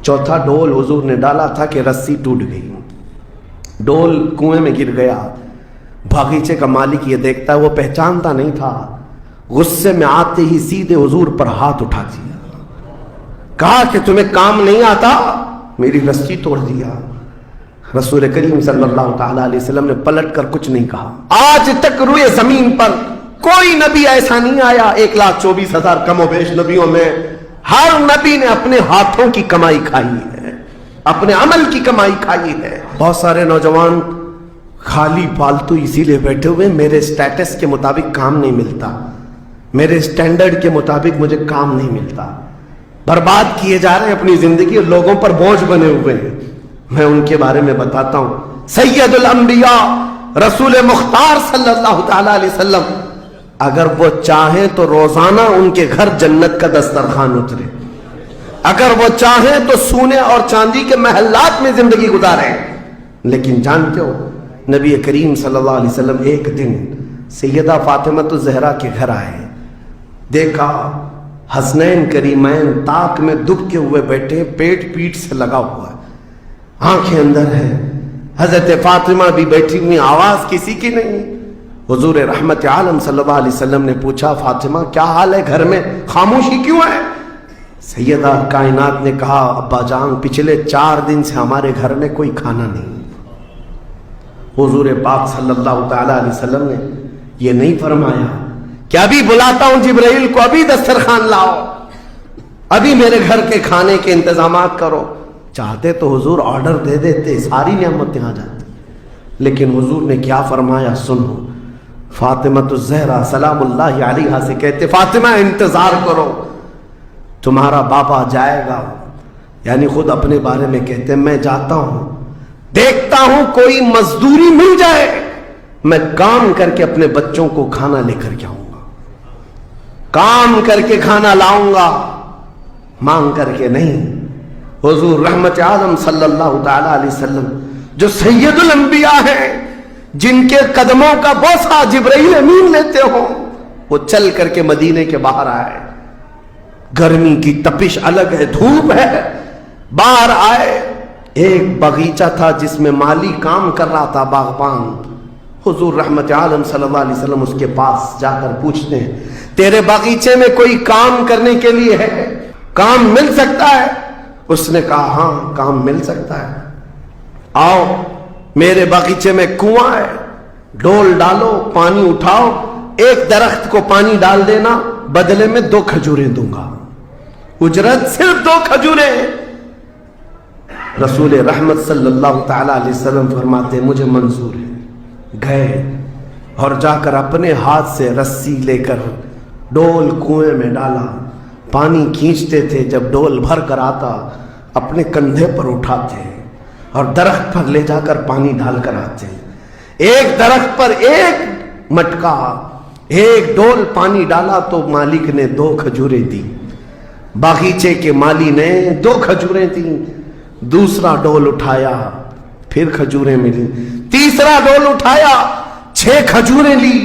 चौथा डोल हुजूर ने डाला था कि रस्सी टूट गई, डोल कुएं में गिर गया। बागीचे का मालिक ये देखता है, वो पहचानता नहीं था, गुस्से में आते ही सीधे हुजूर पर हाथ उठा दिया, कहा कि तुम्हें काम नहीं आता, मेरी रस्सी तोड़ दिया। रसूल करीम सल्लल्लाहु ताला अलैहि वसल्लम ने पलट कर कुछ नहीं कहा। आज तक रुए जमीन पर कोई नबी ऐसा नहीं आया, 1,24,000 कमो बेश नबियों में हर नबी ने अपने हाथों की कमाई खाई है, अपने अमल की कमाई खाई है। बहुत सारे नौजवान खाली फालतू इसीलिए बैठे हुए, मेरे स्टेटस के मुताबिक काम नहीं मिलता, मेरे स्टैंडर्ड के मुताबिक मुझे काम नहीं मिलता, बर्बाद किए जा रहे हैं अपनी जिंदगी, लोगों पर बोझ बने हुए हैं। मैं उनके बारे में बताता हूं। सैयदुल अंबिया रसूल मुख्तार सल्लल्लाहु ताला अलैहि वसल्लम, अगर वो चाहें तो रोजाना उनके घर जन्नत का दस्तरखान उतरे, अगर वो चाहें तो सोने और चांदी के महल्लात में जिंदगी गुजारें। लेकिन जानते हो, नबी करीम सल्लल्लाहु अलैहि वसल्लम एक दिन सैयदा फातिमा ज़हरा के घर आए, देखा हसनैन करीमैन ताक में दुबके हुए बैठे, पेट पीठ से लगा हुआ है, आंखें अंदर है, हजरत फातिमा भी बैठी हुई, आवाज किसी की नहीं। हुजूर रहमत आलम सल्लल्लाहु अलैहि वसल्लम ने पूछा, फातिमा क्या हाल है, घर में खामोशी क्यों है? सैयदा कायनात ने कहा, अब्बा जान पिछले 4 दिन से हमारे घर में कोई खाना नहीं। हुजूर पाक सल्लल्लाहु ताला अलैहि वसल्लम ने ये नहीं फरमाया कि अभी बुलाता हूं जिब्राइल को, अभी दस्तरखान लाओ, अभी मेरे घर के खाने के इंतजामात करो। चाहते तो हुजूर ऑर्डर दे देते, सारी नियामतें आ जाती, लेकिन हुजूर ने क्या फरमाया सुनो। फातिमा ज़हरा सलामुल्लाहि अलैहा से कहते, फातिमा इंतजार करो, तुम्हारा बाबा जाएगा, यानी खुद अपने बारे में कहते, मैं जाता हूं, देखता हूं कोई मजदूरी मिल जाए, मैं काम करके अपने बच्चों को खाना लेकर के आऊंगा, काम करके खाना लाऊंगा, मांग करके नहीं। हुजूर रहमत आलम सल्लल्लाहु ताला अलैहि वसल्लम जो सैयदुल अंबिया हैं, जिनके कदमों का बोसा जिब्राइल अमीन लेते हो, वो चल करके मदीने के बाहर आए। गर्मी की तपिश अलग है, धूप है, बाहर आए, एक बगीचा था जिसमें माली काम कर रहा था, बागबान। हुजूर रहमत आलम सल्लल्लाहु अलैहि वसल्लम उसके पास जाकर पूछते हैं, तेरे बगीचे में कोई काम करने के लिए है, काम मिल सकता है? उसने कहा हां काम मिल सकता है, आओ मेरे बगीचे में कुआं है, डोल डालो, पानी उठाओ, एक दरख्त को पानी डाल देना, बदले में 2 खजूरें दूंगा, उजरत सिर्फ 2 खजूरें। रसूल रहमत सल्लल्लाहु ताला अलैहि वसल्लम फरमाते, मुझे मंजूर है। गए और जाकर अपने हाथ से रस्सी लेकर डोल कुएं में डाला, पानी खींचते थे, जब डोल भर कर आता अपने कंधे पर उठाते और दरख्त पर ले जाकर पानी डालकर आते। एक दरख्त पर एक मटका, एक डोल पानी डाला तो मालिक ने 2 खजूरें दी, बागीचे के माली ने 2 खजूरें दी। दूसरा डोल उठाया, फिर खजूरें मिली, तीसरा डोल उठाया, 6 खजूरें ली।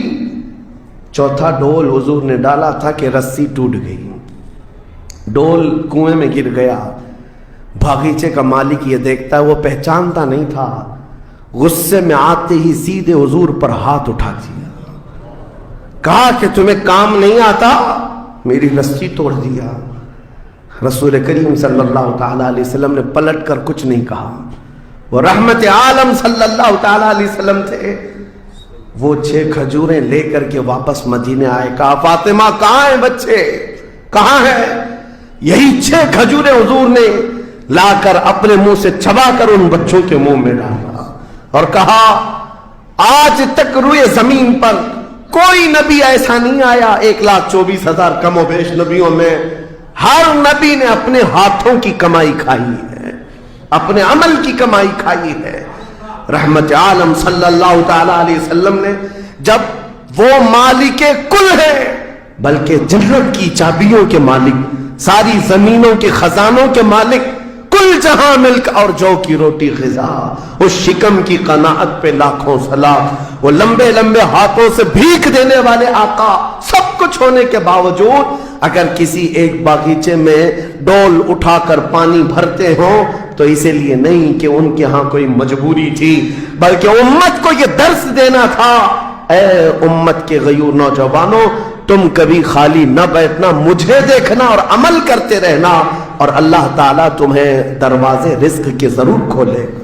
चौथा डोल हुजूर ने डाला था कि रस्सी टूट गई, डोल कुएं में गिर गया। बागीचे का मालिक ये देखता है, वो पहचानता नहीं था, गुस्से में आते ही सीधे हुजूर पर हाथ उठा दिया, कहा कि तुम्हें काम नहीं आता, मेरी रस्सी तोड़ दिया। रसूल करीम सल्लल्लाहु ताला अलैहि वसल्लम ने पलट कर कुछ नहीं कहा। वो रहमत आलम सल्लल्लाहु ताला अलैहि वसल्लम थे। वो 6 खजूरें लेकर के वापस मदीने आए, कहा फातिमा कहां है बच्चे, कहां है? यही 6 खजूरें हुजूर ने लाकर अपने मुंह से चबाकर उन बच्चों के मुंह में डाला और कहा, आज तक रुए जमीन पर कोई नबी ऐसा नहीं आया, 1,24,000 कमो बेश नबियों में हर नबी ने अपने हाथों की कमाई खाई है, अपने अमल की कमाई खाई है। रहमत आलम सल्लल्लाहु ताला अलैहि वसल्लम ने, जब वो मालिके कुल है, बल्कि जन्नत की चाबियों के मालिक, सारी जमीनों के खजानों के मालिक, कुल जहां मिल्क और जौ की रोटी ग़िज़ा, उस शिकम की कनाअत पे लाखों सलाम, वो लंबे लंबे हाथों से भीख देने वाले आका, सब कुछ होने के बावजूद اگر کسی ایک باغیچے میں ڈول اٹھا کر پانی بھرتے ہوں تو اسی لیے نہیں کہ ان کے ہاں کوئی مجبوری تھی، بلکہ امت کو یہ درس دینا تھا، اے امت کے غیور نوجوانوں، تم کبھی خالی نہ بیٹھنا، مجھے دیکھنا اور عمل کرتے رہنا، اور اللہ تعالیٰ تمہیں دروازے رزق کے ضرور کھولے گا۔